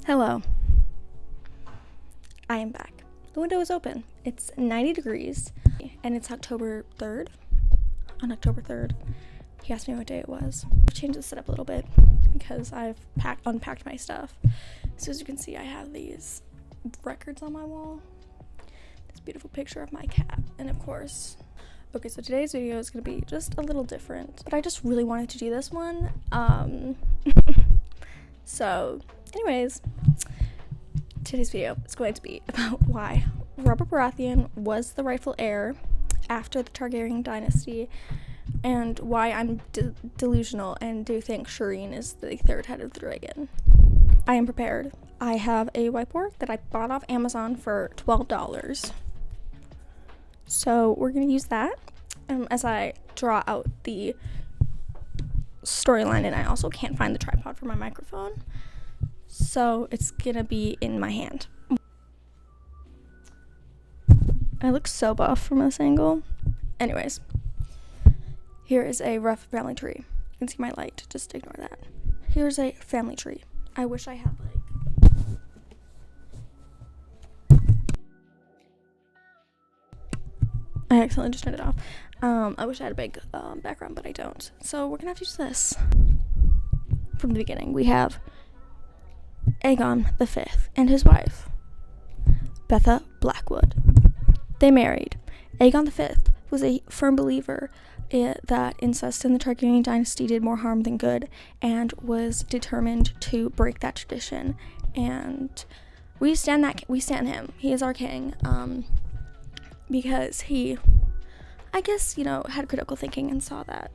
Hello. I am back. The window is open. It's 90 degrees and it's October 3rd. On October 3rd, he asked me what day it was. I've changed the setup a little bit because I've unpacked my stuff. So as you can see, I have these records on my wall. This beautiful picture of my cat. And of course, okay, so today's video is going to be just a little different, but I just really wanted to do this one. So anyways, today's video is going to be about why Robert Baratheon was the rightful heir after the Targaryen dynasty, and why I'm delusional and do think Shireen is the third head of the dragon. I am prepared. I have a whiteboard that I bought off Amazon for $12. So we're going to use that as I draw out the storyline, and I also can't find the tripod for my microphone. So it's gonna be in my hand. I look so buff from this angle. Anyways, here is a rough family tree. You can see my light, just ignore that. Here's a family tree. I wish I had I accidentally just turned it off. I wish I had a big background, but I don't. So we're gonna have to use this. From the beginning, we have Aegon V and his wife, Betha Blackwood. They married. Aegon V was a firm believer that incest in the Targaryen dynasty did more harm than good, and was determined to break that tradition. And we stand him. He is our king. Because he, I guess, had critical thinking and saw that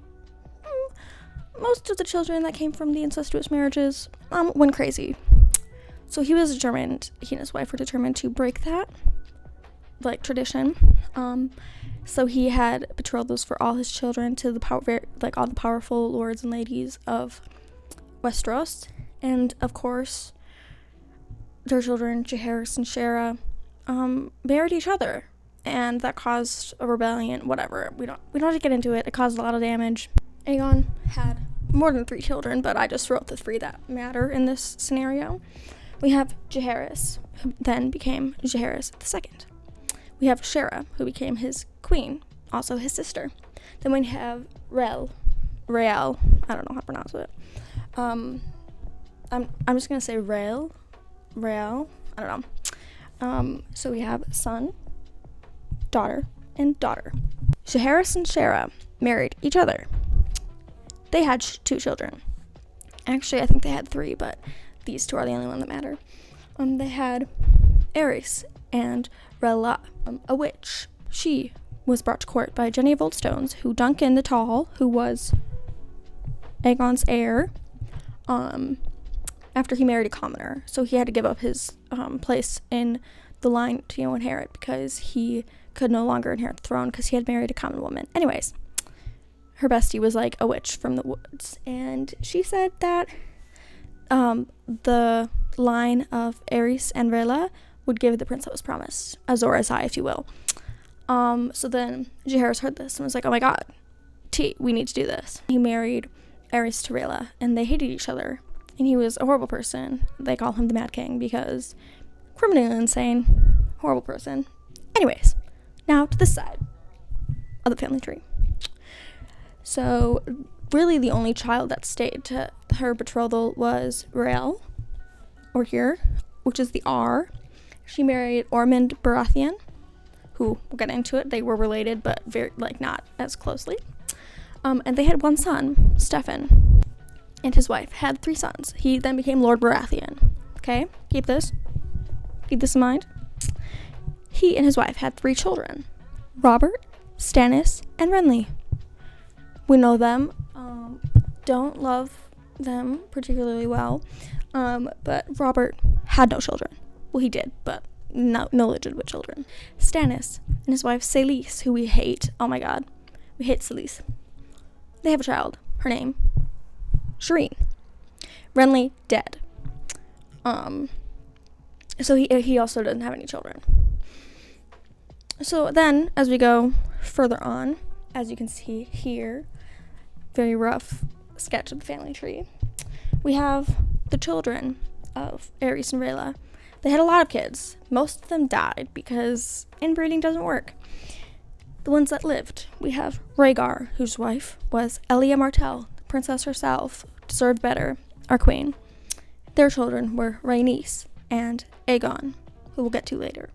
most of the children that came from the incestuous marriages went crazy. So he was determined, he and his wife were determined to break that, tradition. So he had betrothals for all his children to all the powerful lords and ladies of Westeros. And, of course, their children, Jaehaerys and Shera, married each other. And that caused a rebellion, whatever. We don't have to get into it. It caused a lot of damage. Aegon had more than 3 children, but I just wrote the 3 that matter in this scenario. We have Jaehaerys, who then became Jaehaerys II. We have Shera, who became his queen, also his sister. Then we have Rael, I don't know how to pronounce it. I'm just gonna say Rael, I don't know. So we have son, daughter, and daughter. Jaehaerys and Shera married each other. They had 2 children. Actually, I think they had 3, but these 2 are the only one that matter. They had Aerys and Rhaella, a witch. She was brought to court by Jenny of Oldstones, who Duncan the Tall, who was Aegon's heir, after he married a commoner. So he had to give up his place in the line to inherit, because he could no longer inherit the throne because he had married a common woman. Anyways, her bestie was like a witch from the woods, and she said that the line of Aerys and Rhaella would give the prince that was promised, Azor Ahai, if you will. So then Jaehaerys heard this and was like, oh my god, we need to do this. He married Aerys to Rhaella, and they hated each other, and he was a horrible person. They call him the Mad King because criminally insane, horrible person. Anyways, now to this side of the family tree. So really the only child that stayed to her betrothal was Rael, or here, which is the R. She married Ormond Baratheon, who, we'll get into it, they were related, but very, not as closely. And they had 1 son, Stefan, and his wife had 3 sons. He then became Lord Baratheon. Okay, keep this in mind. He and his wife had 3 children, Robert, Stannis, and Renly. We know them, don't love them particularly well, but Robert had no children. Well, he did, but no legitimate children. Stannis and his wife Selyse, who we hate. Oh my god, we hate Selyse. They have a child. Her name, Shireen. Renly dead. So he also doesn't have any children. So then, as we go further on, as you can see here, very rough sketch of the family tree. We have the children of Aerys and Rhaella. They had a lot of kids. Most of them died because inbreeding doesn't work. The ones that lived, we have Rhaegar, whose wife was Elia Martell, the princess herself, deserved better, our queen. Their children were Rhaenys and Aegon, who we'll get to later.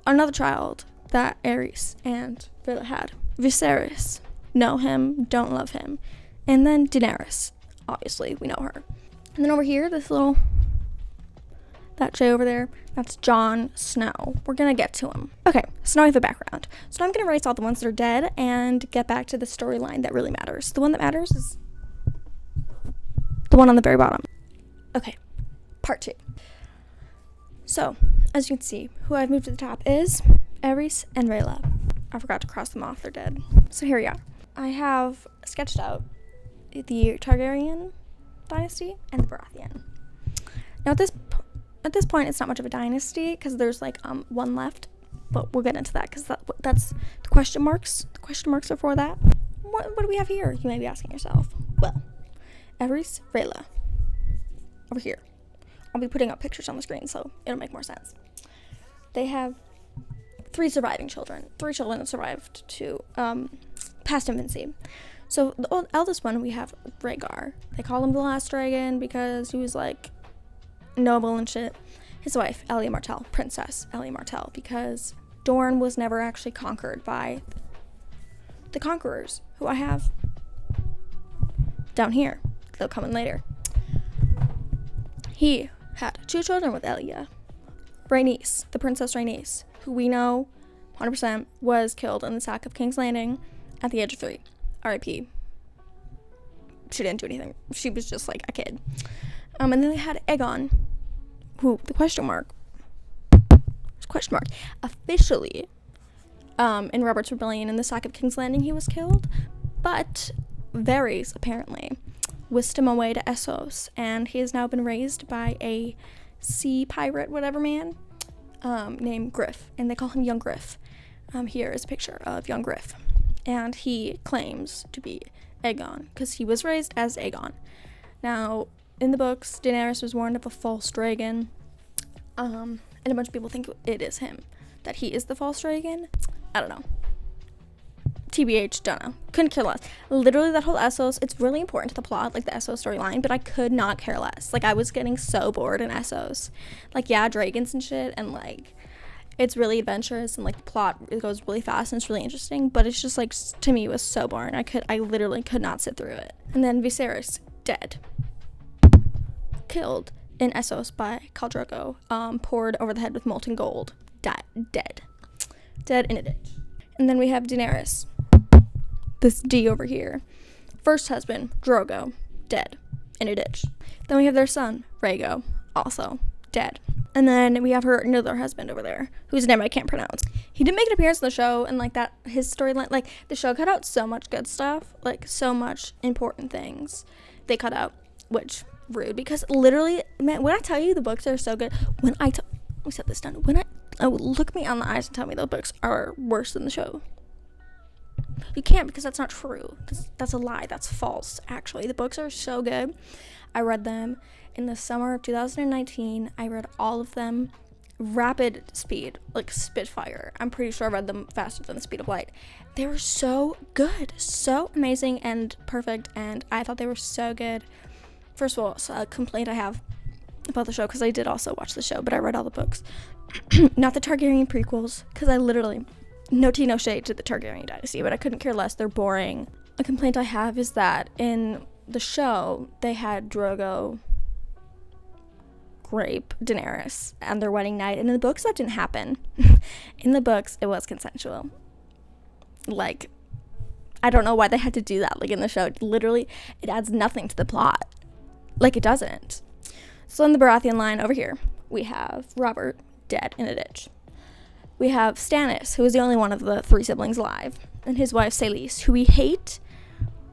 Another child that Aerys and Rhaella had, Viserys. Know him, don't love him. And then Daenerys, obviously, we know her. And then over here, that J over there, that's Jon Snow. We're gonna get to him. Okay, so now we have a background. So now I'm gonna erase all the ones that are dead and get back to the storyline that really matters. The one that matters is the one on the very bottom. Okay, part 2. So, as you can see, who I've moved to the top is Aerys and Rhaella. I forgot to cross them off, they're dead. So here we are. I have sketched out the Targaryen dynasty and the Baratheon. Now at this point, it's not much of a dynasty because there's like one left, but we'll get into that because that's the question marks. The question marks are for that. What do we have here? You may be asking yourself. Well, Aerys, Rhaella. Over here. I'll be putting up pictures on the screen, so it'll make more sense. They have 3 surviving children. 3 children that survived to past infancy. So the eldest one, we have Rhaegar. They call him the last dragon because he was like noble and shit. His wife, Elia Martell, Princess Elia Martell, because Dorne was never actually conquered by the conquerors, who I have down here. They'll come in later. He had 2 children with Elia. Rhaenys, the Princess Rhaenys, who we know 100% was killed in the sack of King's Landing at the age of 3. R.I.P. She didn't do anything. She was just like a kid. And then they had Aegon, who officially in Robert's Rebellion in the sack of King's Landing he was killed, but Varys apparently whisked him away to Essos, and he has now been raised by a sea pirate whatever man named Griff, and they call him Young Griff. Here is a picture of Young Griff, and he claims to be Aegon because he was raised as Aegon. Now in the books, Daenerys was warned of a false dragon, and a bunch of people think it is him, that he is the false dragon. I don't know. TBH, don't know. Couldn't care less. Literally, that whole Essos, it's really important to the plot, like the Essos storyline, but I could not care less. Like, I was getting so bored in Essos. Like, yeah, dragons and shit, and, like, it's really adventurous, and, like, the plot, it goes really fast, and it's really interesting, but it's just, like, to me, it was so boring. I literally could not sit through it. And then Viserys, dead. Killed in Essos by Khal Drogo, poured over the head with molten gold. Dead in a ditch. And then we have Daenerys, this D over here. First husband, Drogo, dead in a ditch. Then we have their son, Rhaego, also dead. And then we have her another husband over there, whose name I can't pronounce. He didn't make an appearance in the show, and like that, his storyline, like the show cut out so much good stuff, like so much important things they cut out, which rude, because literally, man, when I tell you the books are so good, let me set this down. Look me on the eyes and tell me the books are worse than the show. You can't, because that's not true. That's a lie. That's false, actually. The books are so good. I read them in the summer of 2019. I read all of them rapid speed, like Spitfire. I'm pretty sure I read them faster than the speed of light. They were so good, so amazing and perfect, and I thought they were so good. First of all, a complaint I have about the show, because I did also watch the show, but I read all the books. Not the Targaryen prequels, because I literally, no tea, no shade to the Targaryen dynasty, but I couldn't care less. They're boring. A complaint I have is that in the show, they had Drogo rape Daenerys on their wedding night, and in the books, that didn't happen. In the books, it was consensual. Like, I don't know why they had to do that. Like, in the show, literally, it adds nothing to the plot. Like, it doesn't. So in the Baratheon line over here, we have Robert, dead in a ditch. We have Stannis, who is the only one of the 3 siblings alive, and his wife Selyse, who we hate.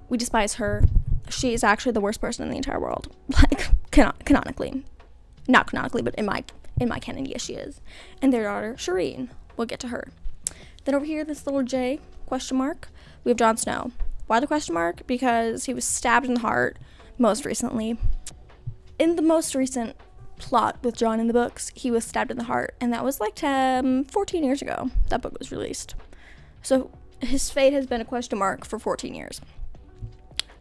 We despise her. She is actually the worst person in the entire world. Like, canonically. Not canonically, but in my canon, yes, she is. And their daughter, Shireen. We'll get to her. Then over here, this little J, question mark, we have Jon Snow. Why the question mark? Because he was stabbed in the heart most recently. In the most recent plot with Jon in the books, he was stabbed in the heart, and that was like 14 years ago that book was released. So his fate has been a question mark for 14 years.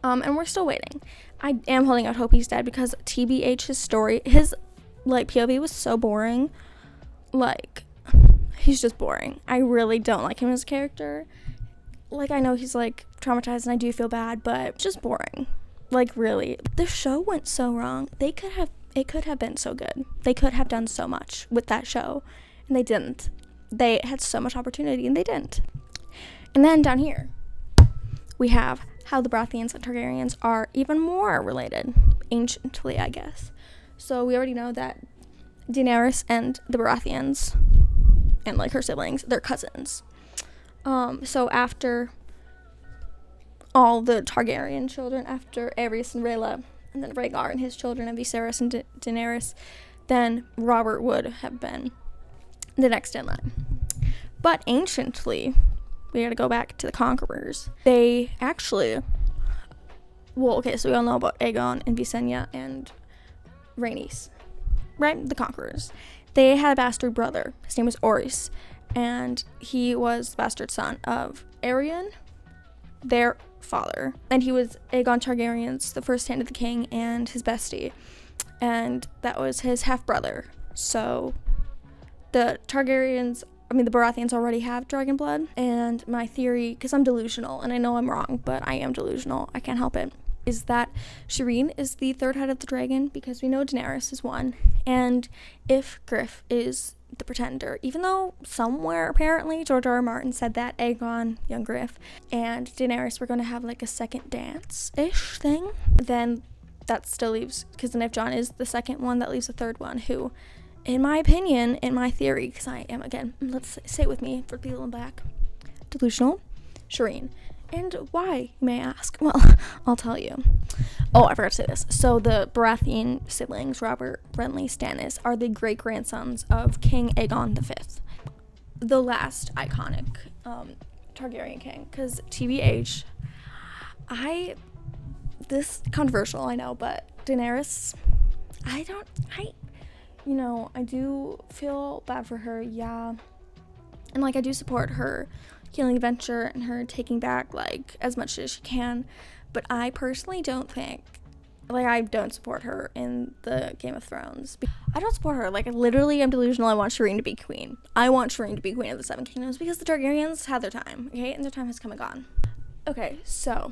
And we're still waiting. I am holding out hope he's dead, because TBH, his story, his like POV was so boring. Like, he's just boring. I really don't like him as a character. Like, I know he's like traumatized and I do feel bad, but just boring. Like, really, the show went so wrong. It could have been so good. They could have done so much with that show, and they didn't. They had so much opportunity and they didn't. And then down here we have how the Baratheons and Targaryens are even more related, anciently, I guess. So we already know that Daenerys and the Baratheons and like her siblings, they're cousins. So after all the Targaryen children, after Aerys and Rhaella, and then Rhaegar and his children, and Viserys and Daenerys, then Robert would have been the next in line. But anciently, we gotta go back to the conquerors. They actually, well, okay, so we all know about Aegon and Visenya and Rhaenys, right? The conquerors. They had a bastard brother. His name was Orys, and he was the bastard son of Aerion, their father, and he was Aegon Targaryen's the first hand of the king and his bestie, and that was his half brother. So the Baratheons already have dragon blood, and my theory, because I'm delusional and I know I'm wrong, but I am delusional, I can't help it, is that Shireen is the third head of the dragon, because we know Daenerys is one, and if Griff is the pretender, even though somewhere apparently George R.R. Martin said that Aegon, young Griff, and Daenerys were going to have like a second dance-ish thing, then that still leaves, because then if Jon is the second one, that leaves the third one, who, in my opinion, in my theory, because I am, again, let's say it with me for people in back, delusional, Shireen. And why, you may ask? Well, I'll tell you. Oh, I forgot to say this. So the Baratheon siblings, Robert, Renly, Stannis, are the great-grandsons of King Aegon V, the last iconic Targaryen king. Because TBH, this controversial, I know, but Daenerys, I do feel bad for her, yeah. And, like, I do support her healing adventure and her taking back, like, as much as she can. But I personally don't think, like, I don't support her in the Game of Thrones. I don't support her. Like, literally, I'm delusional. I want Shireen to be queen. I want Shireen to be queen of the Seven Kingdoms, because the Targaryens had their time, okay? And their time has come and gone. Okay, so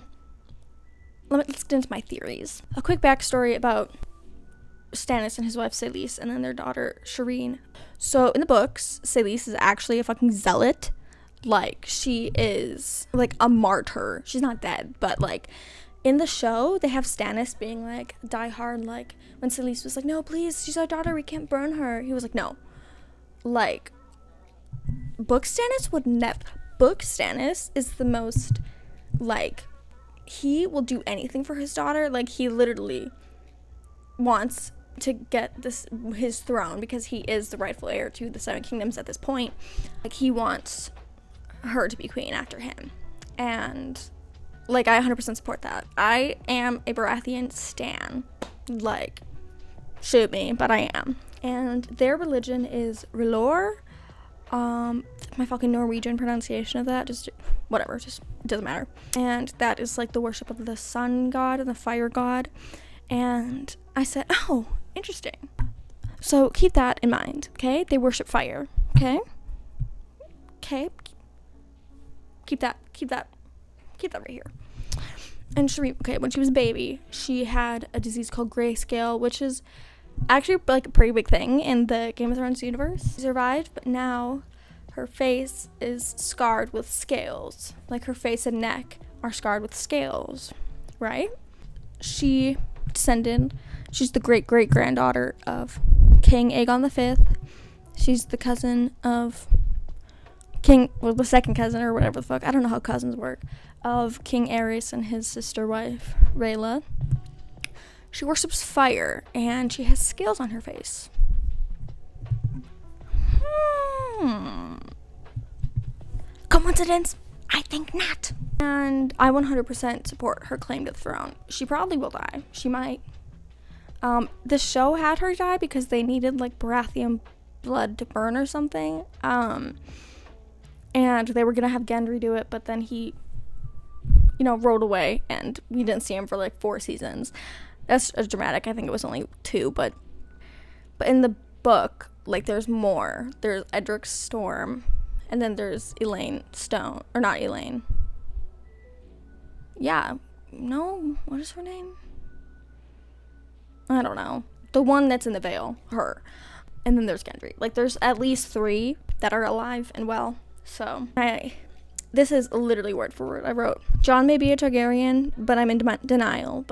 let's get into my theories. A quick backstory about Stannis and his wife Selyse, and then their daughter Shireen. So in the books, Selyse is actually a fucking zealot. Like, she is like a martyr. She's not dead, but like in the show they have Stannis being like die hard, like when Selyse was like, no, please, she's our daughter, we can't burn her, he was like, no. Like, book Stannis would never. Book Stannis is the most, like, he will do anything for his daughter. Like, he literally wants to get his throne, because he is the rightful heir to the Seven Kingdoms at this point. Like, he wants her to be queen after him, and like, I 100% support that. I am a Baratheon stan, like, shoot me, but I am. And their religion is R'hllor. My fucking Norwegian pronunciation of that, just whatever, just it doesn't matter. And that is like the worship of the sun god and the fire god. And I said, oh, interesting. So keep that in mind, okay? They worship fire, okay? Okay. Keep that right here. And Shireen, okay, when she was a baby, she had a disease called grayscale, which is actually like a pretty big thing in the Game of Thrones universe. She survived, but now her face is scarred with scales. Like, her face and neck are scarred with scales, right? She's the great-great-granddaughter of King Aegon V. She's the cousin of the second cousin, or whatever the fuck, I don't know how cousins work, of King Aerys and his sister wife, Rhaella. She worships fire, and she has scales on her face. Coincidence? I think not. And I 100% support her claim to the throne. She probably will die. She might. The show had her die because they needed like Baratheon blood to burn or something. And they were gonna have Gendry do it, but then he, rode away, and we didn't see him for like 4 seasons. That's dramatic. I think it was only 2, but in the book, like, there's more. There's Edric Storm, and then there's Elaine Stone, or not Elaine. Yeah, no, what is her name? I don't know. The one that's in the Vale, her. And then there's Gendry. Like, there's at least 3 that are alive and well. So, this is literally word for word. I wrote, Jon may be a Targaryen, but I'm in denial,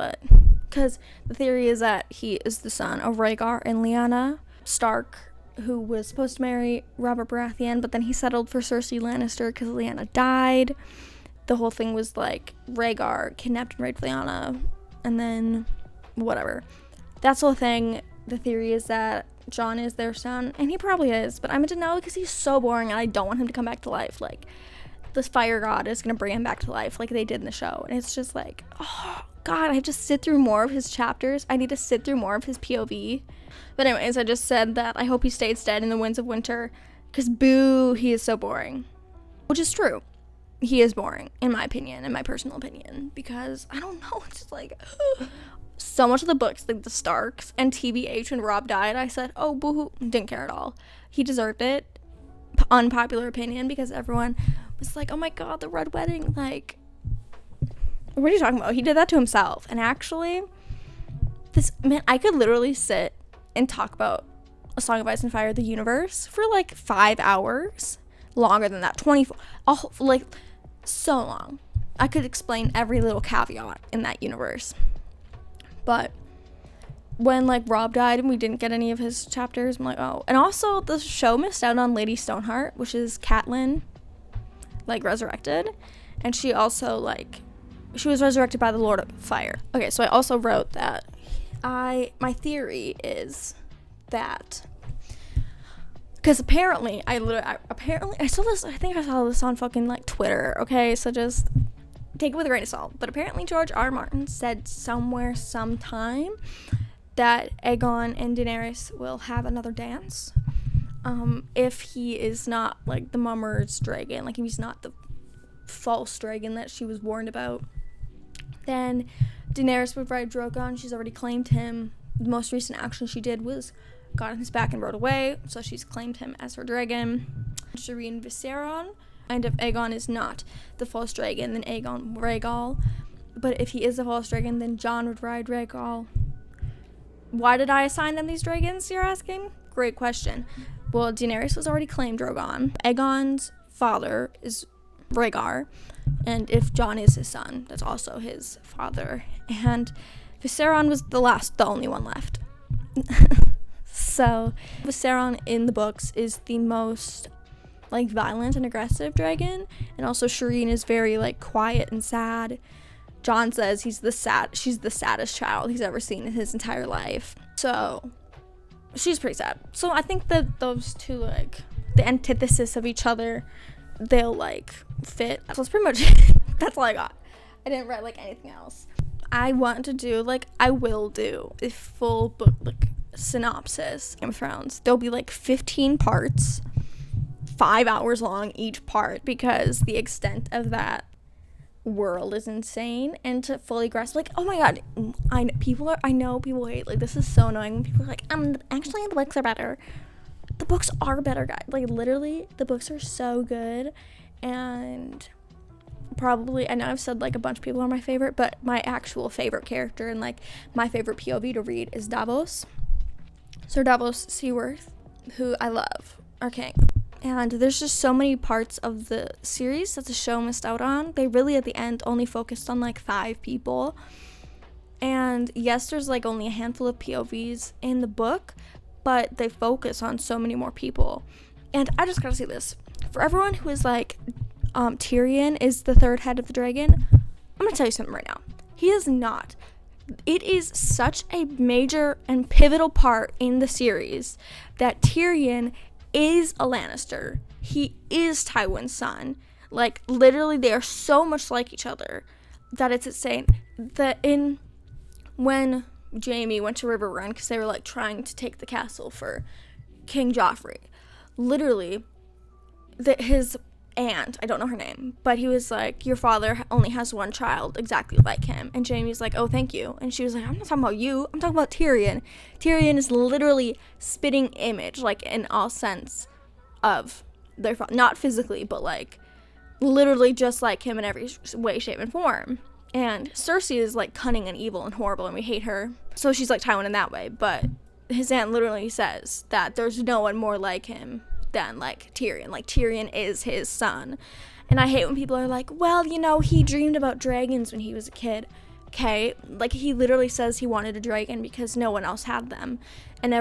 because the theory is that he is the son of Rhaegar and Lyanna Stark, who was supposed to marry Robert Baratheon, but then he settled for Cersei Lannister because Lyanna died. The whole thing was like Rhaegar kidnapped and raped Lyanna, and then whatever. That's the whole thing. The theory is that Jon is their son, and he probably is, but I'm in denial because he's so boring and I don't want him to come back to life. Like, this fire god is gonna bring him back to life like they did in the show, and it's just like, oh god, I have to sit through more of his chapters. I need to sit through more of his POV. But anyways, I just said that I hope he stays dead in the Winds of Winter, because boo, he is so boring. Which is true. He is boring, in my opinion, in my personal opinion, because I don't know, it's just like, so much of the books, like the Starks and TBH, when Rob died, I said, oh, boo-hoo, didn't care at all. He deserved it. Unpopular opinion, because everyone was like, oh my god, the Red Wedding, like, what are you talking about? He did that to himself. And actually, I could literally sit and talk about A Song of Ice and Fire, the universe, for like 5 hours. Longer than that, 24, like, so long. I could explain every little caveat in that universe. But when, like, Rob died and we didn't get any of his chapters, I'm like, oh. And also, the show missed out on Lady Stoneheart, which is Catelyn, like, resurrected. And she also, like, she was resurrected by the Lord of Fire. Okay, so I also wrote that my theory is that, because apparently, I saw this, I think I saw this on fucking, like, Twitter, okay? So just take it with a grain of salt. But apparently George R. R. Martin said somewhere, sometime, that Aegon and Daenerys will have another dance. If he is not, like, the Mummer's dragon, like, if he's not the false dragon that she was warned about, then Daenerys would ride Drogon. She's already claimed him. The most recent action she did was got on his back and rode away, so she's claimed him as her dragon. Shireen Viseron. And if Aegon is not the false dragon, then Aegon Rhaegal. But if he is the false dragon, then Jon would ride Rhaegal. Why did I assign them these dragons, you're asking? Great question. Well, Daenerys was already claimed Drogon. Aegon's father is Rhaegar, and if Jon is his son, that's also his father. And Viseron was the only one left. So Viseron in the books is the most, like, violent and aggressive dragon, and also Shireen is very, like, quiet and sad. Jon says she's the saddest child he's ever seen in his entire life. So she's pretty sad. So I think that those two, like, the antithesis of each other, they'll, like, fit. So that's pretty much that's all I got. I didn't write, like, anything else. I want to do, like, I will do a full book, like, synopsis of Game of Thrones. There'll be, like, 15 parts, 5 hours long each part, because the extent of that world is insane. And to fully grasp, like, oh my god, I know people hate, like, this is so annoying when people are like, actually the books are better. The books are better, guys. Like, literally, the books are so good. And probably, I know I've said, like, a bunch of people are my favorite, but my actual favorite character and, like, my favorite POV to read is Davos. Sir Davos Seaworth, who I love, our king. And there's just so many parts of the series that the show missed out on. They really, at the end, only focused on, like, 5 people. And yes, there's, like, only a handful of POVs in the book, but they focus on so many more people. And I just gotta say this. For everyone who is like, Tyrion is the third head of the dragon, I'm gonna tell you something right now. He is not. It is such a major and pivotal part in the series that Tyrion is a Lannister. He is Tywin's son. Like, literally, they are so much like each other that it's insane. When Jaime went to Riverrun, because they were, like, trying to take the castle for King Joffrey, literally, his aunt, I don't know her name, but he was like, your father only has one child exactly like him. And Jaime's like, oh, thank you. And she was like, I'm not talking about you, I'm talking about Tyrion. Tyrion is literally spitting image, like, in all sense of their father. Not physically, but, like, literally just like him in every way, shape, and form. And Cersei is, like, cunning and evil and horrible, and we hate her. So she's like Tywin in that way. But his aunt literally says that there's no one more like him than, like, Tyrion. Like, Tyrion is his son. And I hate when people are like, well, you know, he dreamed about dragons when he was a kid. Okay, like, he literally says he wanted a dragon because no one else had them. And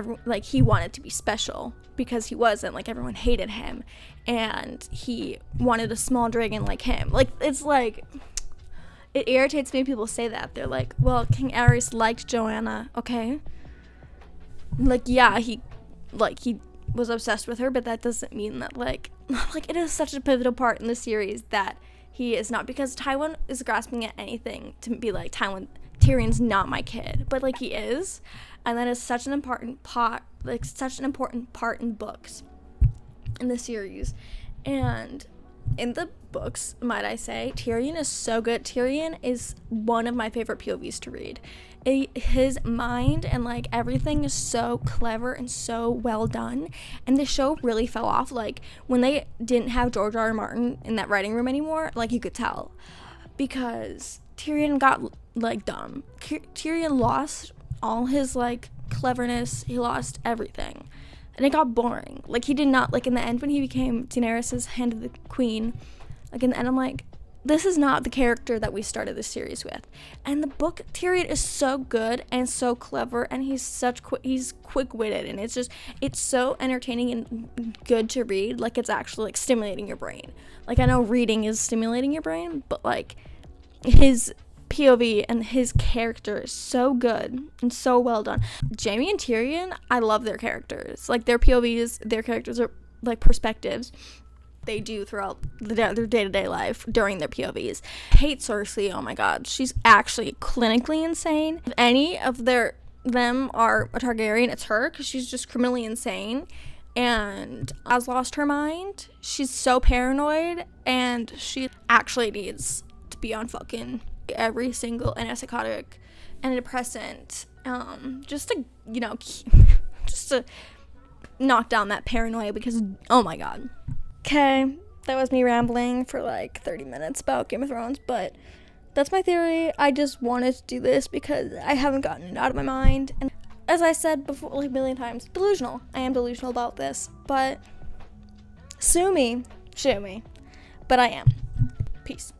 he wanted to be special because he wasn't. Like, everyone hated him. And he wanted a small dragon like him. Like, it's like, it irritates me when people say that. They're like, well, King Aerys liked Joanna, okay? Like, yeah, he was obsessed with her, but that doesn't mean that, like, it is such a pivotal part in the series that he is not, because Tywin is grasping at anything to be like, Tyrion's not my kid, but, like, he is, and that is such an important part, like, such an important part in books, in the series. And in the books, might I say, Tyrion is so good. Tyrion is one of my favorite POVs to read. His mind and, like, everything is so clever and so well done, and the show really fell off. Like, when they didn't have George R. R. Martin in that writing room anymore, like, you could tell, because Tyrion got, like, dumb. Tyrion lost all his, like, cleverness. He lost everything, and it got boring. Like, he did not, like, in the end when he became Daenerys' Hand of the Queen, like, in the end, I'm like, this is not the character that we started this series with. And the book, Tyrion is so good and so clever, and he's he's quick-witted, and it's so entertaining and good to read. Like, it's actually, like, stimulating your brain. Like, I know reading is stimulating your brain, but, like, his POV and his character is so good and so well done. Jaime and Tyrion, I love their characters. Like, their POVs, their characters are, like, perspectives they do throughout their day-to-day life during their POVs. I hate Cersei. Oh my god, she's actually clinically insane. If any of them are a Targaryen, it's her, because she's just criminally insane and has lost her mind. She's so paranoid, and she actually needs to be on fucking every single antipsychotic and antidepressant, just to, you know, just to knock down that paranoia, because, oh my god. Okay, that was me rambling for like 30 minutes about Game of Thrones, but that's my theory. I just wanted to do this because I haven't gotten it out of my mind. And as I said before, like, a million times, delusional. I am delusional about this, but sue me, but I am. Peace.